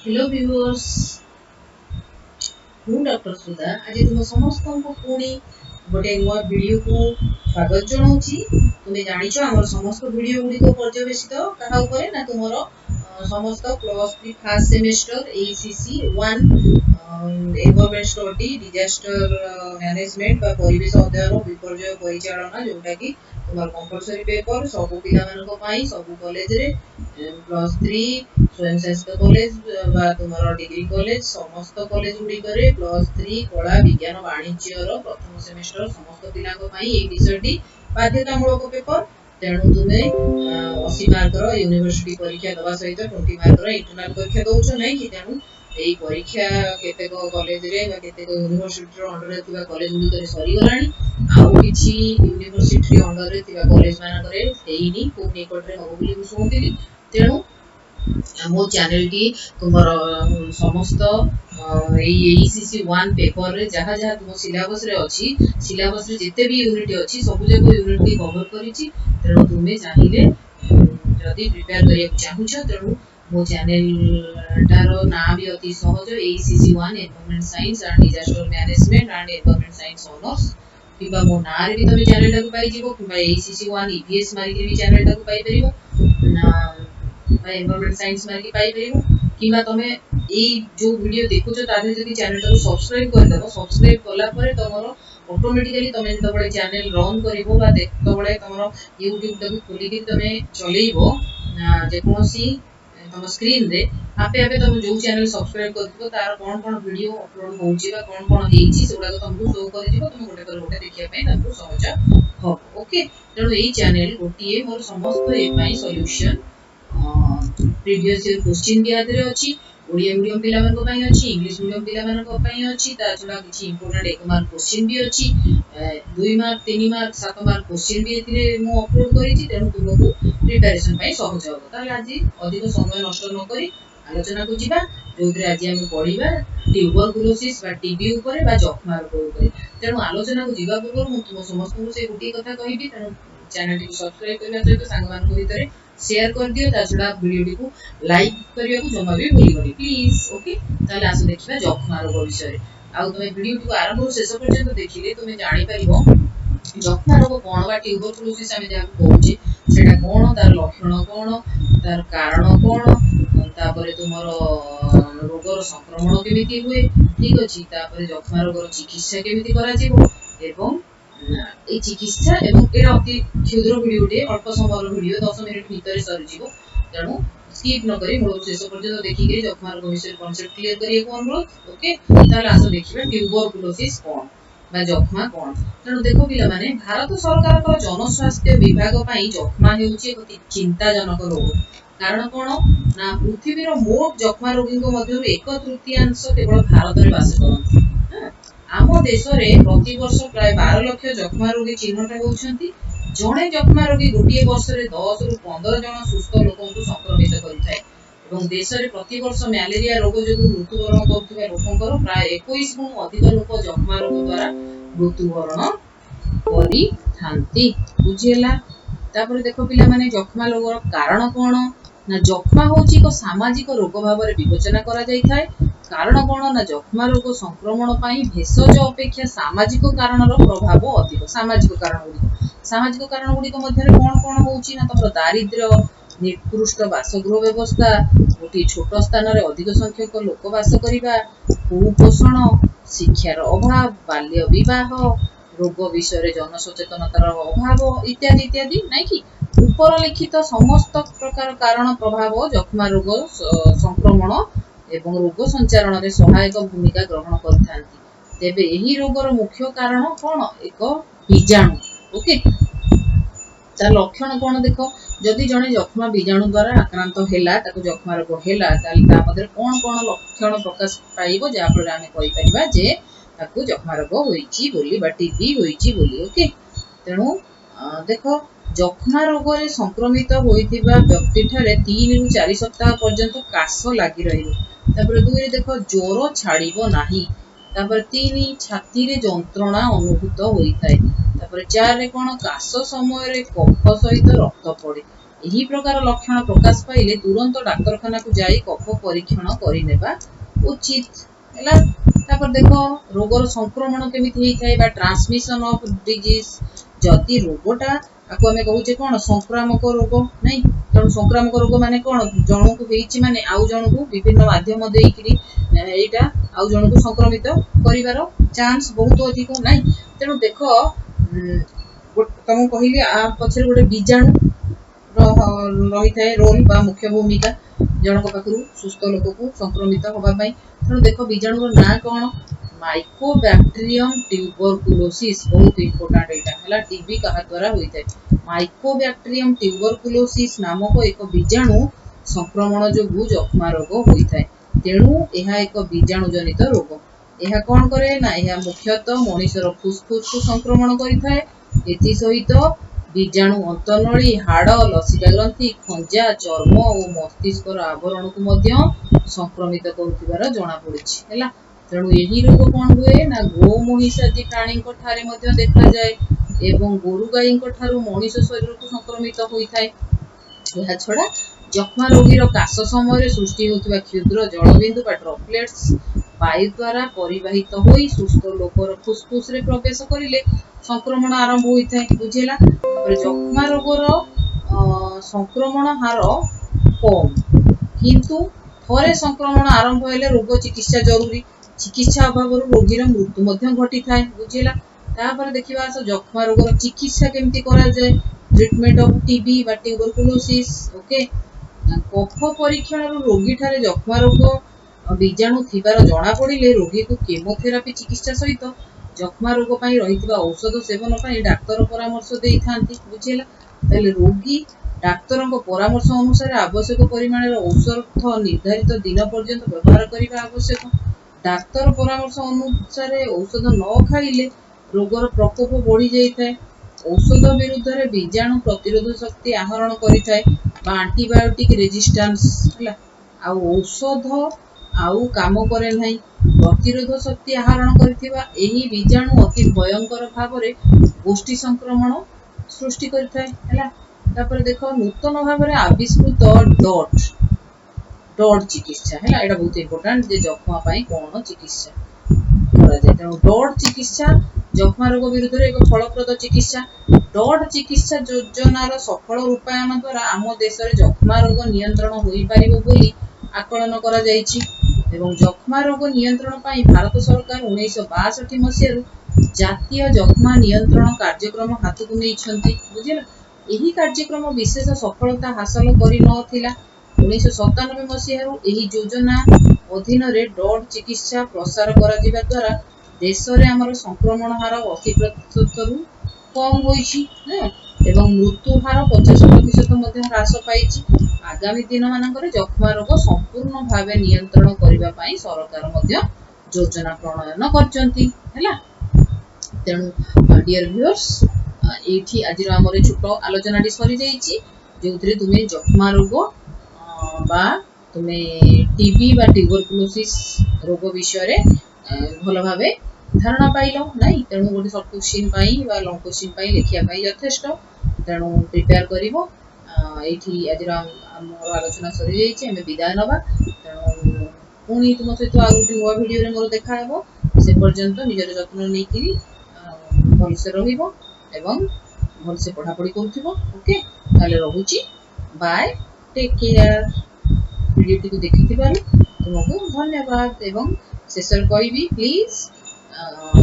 Hello viewers, ମୁଁ doctor ସୁଧା ଆଜି ତୁମ ସମସ୍ତଙ୍କୁ ପୁଣି ଗୋଟେ ନୂଆ ଭିଡ଼ିଓକୁ ସ୍ୱାଗତ ଜଣାଉଛି। ତୁମେ ଜାଣିଛ ଆମର ସମସ୍ତ ଭିଡ଼ିଓ ଗୁଡ଼ିକ ପର୍ଯ୍ୟବେସିତ କାହା ଉପରେ ନା ତୁମର ସମସ୍ତ +3 first semester ACC 1 environment study disaster management बा परिवेश अध्ययन विपर्यय परिचालना जोटा कि तुम्हार कंपलसरी पेपर सब पिला मानक पई सब कॉलेज रे +3 स्वयं शासित कॉलेज बा तुम्हार डिग्री कॉलेज समस्त कॉलेज गुडी करे +3 कला विज्ञान वाणिज्य रो प्रथम सेमेस्टर समस्त पिला को पई ए विषयटी बाध्यतामूलक पेपर। तेणु तुमे 80 मार्क रो यूनिवर्सिटी परीक्षा दवा सहित 20 मार्क रो इंटरनल परीक्षा दउछ नै कि। तेणु एई परीक्षा केतेक कॉलेज रे बा केतेक यूनिवर्सिटी रो अंडर रे थिबा कॉलेज गुडी करे सरी गलानी, आउ किछि यूनिवर्सिटी रो अंडर रे थिबा कॉलेज माना करे हेइनी को निकट रे हो बोली सुनतिली। तेणु मो चैनल की तुमर समस्त ACC 1 पेपर रे जहा जहा तुम सिलेबस रे अछि, सिलेबस रे जते भी यूनिट अछि सब जको यूनिट की कवर करिछि। तेणु तुमे चाहिले जदी प्रिपेयर करिया चाहूछ तेणु मो चैनल तारो नाम भी अति सहज ACC 1 environment science and disaster management and environment science honours किबा मो नारे भी तुम चैनल टाको पाई जिवो किबा ACC 1 EVS मारी के भी चैनल टाको पाई परिबो ना एनवायरनमेंट साइंस मारी के पाई परिबो किबा तमे ए जो वीडियो देखुछो तादे जदी चैनल टाको सब्सक्राइब कर देबो। सब्सक्राइब करला परे तमरो ऑटोमेटिकली तमे जतबळे चैनल रन करिवो बा देखतबळे तमरो YouTube टाको खोली के तमे चलेइबो जे कोनोसी तम स्क्रीन रे आपे आपे तम जो चैनल सब्सक्राइब करथिबो तार कोन कोन वीडियो अपलोड होउची बा कोन कोन हेइची सेगुडा को तुमको शो कर दिबो। तुम गोटे पर गोटे देखिया पई तुमको सहज हो। ओके, तेणु एई चैनल गोटिए मोर समस्त ए पई सॉल्यूशन प्रीवियस ईयर क्वेश्चन भी आदरे अछि, ओडिया मीडियम पिला मानको पई अछि, इंग्लिश मीडियम पिला मानको पई अछि, ता छडा किछि इंपोर्टेंट 1 मार्क क्वेश्चन भी अछि, 2 मार्क 3 मार्क 7 मार्क क्वेश्चन भी एथिले मु अपलोड करिछि। तेणु तुमको प्रिपरेशन पई सहज हो। ताले आज अधिक समय नष्ट न करी आलोचना को जिबा जोद्रे आज हम पढिबा ट्यूबरकुलोसिस बा टीबी ऊपर बा जखमा रोग ऊपर। तेणु आलोचना को जिबा पूर्व मु तुम समस्त को से गुटी कथा कहिबी। तेणु चैनल को सब्सक्राइब करबा सहित सांग मानको भितरे शेयर कर दियो, ता छडा वीडियो को लाइक करिया को जमा भी भूलिबनी प्लीज। ओके, ताले आसो देखिबा जखमा रोग विषय। आ तुमे वीडियो को आरंभ से शेष पर्यंत देखिले तुमे जानि परिबो जखमा रोग कोन बा ट्यूबरकुलोसिस आमे जा कहूची सेटा कोन, तार लक्षण कोन, तार कारण कोन, तापरे तुमरो रोगर संक्रमण केमिति हुए, ठीक अछि। तापरे जखमा रोगर चिकित्सा केमिति करा जेबो एवं ए चिकित्सा एवं एटा अति क्षुद्र वीडियो टे अल्प समय वीडियो 10 मिनिट भीतर सरी जीवो। तेणु स्किप न करी मूल शेष पर्यंत देखि के जखमा रोग विषय कांसेप्ट क्लियर करिया को अनुरोध। ओके, ताले आसो देखिबा ट्यूबरकुलोसिस कोन बा जखमा कोन। तेणु देखो पिला माने भारत सरकार को जनस्वास्थ्य विभाग पई जखमा हेउची एक चिंताजनक रोग। कारण कोन ना पृथ्वीर मोट जखमा रोगी को मध्य 1/3 केवल भारत रे वास करନ୍ତି। आम देश रे प्रति वर्ष प्राय 12 लाख जखमा रोगी चिन्हट होउछंती। जणे जखमा रोगी गोटिए वर्ष रे 10 रु 15 जण सुस्थ लोकन को संक्रमित करिथाय एवं देश रे प्रति वर्ष मलेरिया रोग जोगु मृत्युवरण करथुवा लोकंकर प्राय 21 गुण अधिक लोक जखमा रोग द्वारा मृत्युवरण करिथांती। बुझियला। तापर देखो पिला माने जखमा रोगर कारण कोन ना जखमा होची को सामाजिक रोग भाव रे विवेचना करा जाई थाए। कारण कोन ना जखमा रोग संक्रमण पई भेषज अपेक्षा सामाजिक कारण रो प्रभाव अधिक। सामाजिक कारण गुडी को मध्य रे कोन कोन होची ना तमरो दारिद्र्य, निकृष्ट बासगृह व्यवस्था, गोटी छोट स्थान रे अधिक संख्यक लोक वास करिबा, कुपोषण, शिक्षार अभाव, बाल्य विवाह, रोग विषय रे जनसचेतनतार अभाव इत्यादि इत्यादि नै कि ऊपर लिखित समस्त प्रकार कारण प्रभाव जखमा रोग संक्रमण एवं रोग संचारण रे सहायक भूमिका ग्रहण करथांती। तेबे एही रोगर मुख्य कारण कोन एक बीजाणु। ओके, तार लक्षण कोन देखो जदि जणे जखमा बीजाणु द्वारा आक्रांत हेला ताको जखमा रोग हेला ताली ता मधे कोन कोन लक्षण प्रकाश पाइबो जा पर आमे कहि परिबा जे ताको जखमा रोग होईची बोली बा टीबी होईची बोली। ओके, तेणु देखो जखमा रोग रे संक्रमित होइथिबा व्यक्ति ठारे 3 रु 4 सप्ताह पर्यंत काश लागि रहिबो। तापर 2 रे देखो ज्वर छाड़िबो नाही। तापर 3 छाती रे जंत्रणा अनुभूत होइथाय। तापर 4 रे कोन काश समय रे कफ सहित रक्त पड़े। ଏହି ପ୍ରକାର ଲକ୍ଷଣ ପ୍ରକାଶ ପାଇଲେ ତୁरंत डाक्तरखाना को जाई कफ परीक्षण करिनेबा उचित हैला। तापर देखो रोगर संक्रमण केमिति हेइ थाए बा ट्रांसमिशन ऑफ डिजीज जदि रोगटा आको हमें कहूचे कोन संक्रामक रोग नहीं तेणु संक्रामक रोग माने कोन जणु को हेइची माने आउ जणु को विभिन्न माध्यम देइकरी एटा आउ जणु को संक्रमित करिवार चांस बहुत अधिक नहीं। तेणु देखो तुम कहली आ पछरे गोटे बीजाणु रही थाए रोल बा मुख्य भूमिका जनक पाखरु सुस्थ लोक को संक्रमित होबा पई। तेणु देखो बीजाणु ना कोन माइकोबैक्टीरियम ट्यूबरकुलोसिस बहुत इंपोर्टेंट एटा हला टीबी कहा द्वारा होई थाए। माइकोबैक्टीरियम ट्यूबरकुलोसिस नामक एक बीजाणु संक्रमण जोगु जक्ष्मा रोग होई थाए। तेणु एहा एक बीजाणु जनित रोग। एहा कोन करे ना एहा मुख्यतः मनुष्यर फुसफुस को संक्रमण करि थाए। एथि सहित बीजाणु अंतनळी हाड़ लसिका ग्रंथि खंजा चर्म और मस्तिष्क आवरण को मध्य संक्रमित करुथिबार जणा पड़िछि हैला। तेणु यही रोग कौन हुए ना गो महिष आदि प्राणी ठारे मध्य देखा जाए एवं गोरु गाई ठारू मनुष्य शरीर को संक्रमित होता है। यह छड़ा जक्ष्मा रोगीर काश समय सृष्टि होता क्षुद्र जलबिंदु बा ड्रॉपलेट्स वायु द्वारा परिवाहित होई सुस्थ लोकर फुसफुस रे प्रवेश करिले संक्रमण आरंभ होता है बुझेला। जक्ष्मा रोगर संक्रमण हार कम किंतु थरे संक्रमण आरंभ हेले रोग चिकित्सा जरूरी। चिकित्सा अभाव रोगीर मृत्यु मध्य घटी थाए बुझेला। तापर देखिबा जक्ष्मा रोगर चिकित्सा केमती करा जाए ट्रीटमेंट ऑफ टीबी बा ट्यूबरकुलोसिस ओके। कफ परीक्षण रोगी ठारे जक्ष्मा रोग बीजाणु थिबार जणा पड़िले रोगी को केमोथेरापी चिकित्सा सहित जक्ष्मा रोग पई रहितबा औषध सेवन पई डाक्तर परामर्श देई थांती बुझेला। ताले रोगी डाक्तर परामर्श अनुसार आवश्यक परिमाण औषध निर्धारित दिन पर्यंत व्यवहार करने आवश्यक। डाक्तर परामर्श अनुसार औषध न खाइले रोगर प्रकोप बढ़ी जाए। औषध विरुद्ध रे बीजाणु प्रतिरोध शक्ति आहरण करिथाए बा एंटीबायोटिक रेजिस्टेंस हला। आ औषध आउ काम करे नहीं प्रतिरोध शक्ति आहरण करथिबा एही बीजाणु अति भयंकर भाव रे गोष्ठी संक्रमण सृष्टि करथाए हला। तापर देखो नूतन भाव रे आविष्कृत डॉट चिकित्सा है एटा बहुत इंपोर्टेंट जे जक्ष्मा पाई कोन चिकित्सा करा जाय। तेणु डॉट चिकित्सा जक्ष्मा रोग विरुद्ध रे एक फलप्रद चिकित्सा। डॉट चिकित्सा योजनार सफल रूपायन द्वारा आम देश रे जक्ष्मा रोग नियंत्रण होई पारिबो बोली आकलन करा जायछि एवं जक्ष्मा रोग नियंत्रण पाई भारत सरकार 1962 मसियारु जातीय जक्ष्मा नियंत्रण कार्यक्रम हाथ को नेइछन्ति बुझिला। एही कार्यक्रम विशेष सफलता हासिल करि नथिला। 1997 मसिहारु एही योजना अधीन रे डॉट चिकित्सा प्रसार करा जिबा द्वारा देश रे हमर संक्रमण हार 80% रु कम होईछि एवं मृत्यु हार 50% मध्ये ह्रास पाइछि। आगामी दिन मानकर जक्ष्मा रोग संपूर्ण भावे नियंत्रण करिबा पई सरकार मध्ये योजना प्रणयन करचंती हैला। तेणु डियर व्यूअर्स एठी आज हमर छोटो आलोचनाटी सरी जाइछि जोथरे तुमे जक्ष्मा रोग बा तुमे टीबी बा ट्यूबरकुलोसिस रोग विषय रे भल भावे धारणा पाइलो नहीं। तेणु गोटे शॉर्ट क्वेश्चन पाई बा लॉन्ग क्वेश्चन पाई लिखिया पाई यथेष्ट। तेणु प्रिपेयर करिवो एठी आज हमर आलोचना सरी जाइछि हमें विदाय नबा। तेणु पुणी तुम सहित आ गोटे नुवा वीडियो रे मोर देखा हेबो से पर्यंत निजर जत्न नै करी भल से रहिबो एवं भल से पढ़ा पढ़ी करूथिबो ओके। ताले रहुची बाय टेक केयर। वीडियो को देखिथिबारु तुमको धन्यवाद एवं शेषर कहबी प्लीज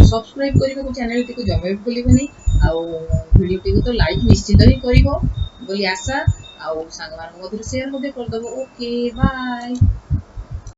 सब्सक्राइब करिबो चैनल टी को जमे भूलिबोनी आ वीडियो टी को तो लाइक निश्चित ही करिवो बोली आशा आ संग मान मधुर शेयर मध्ये कर दबो ओके बाय।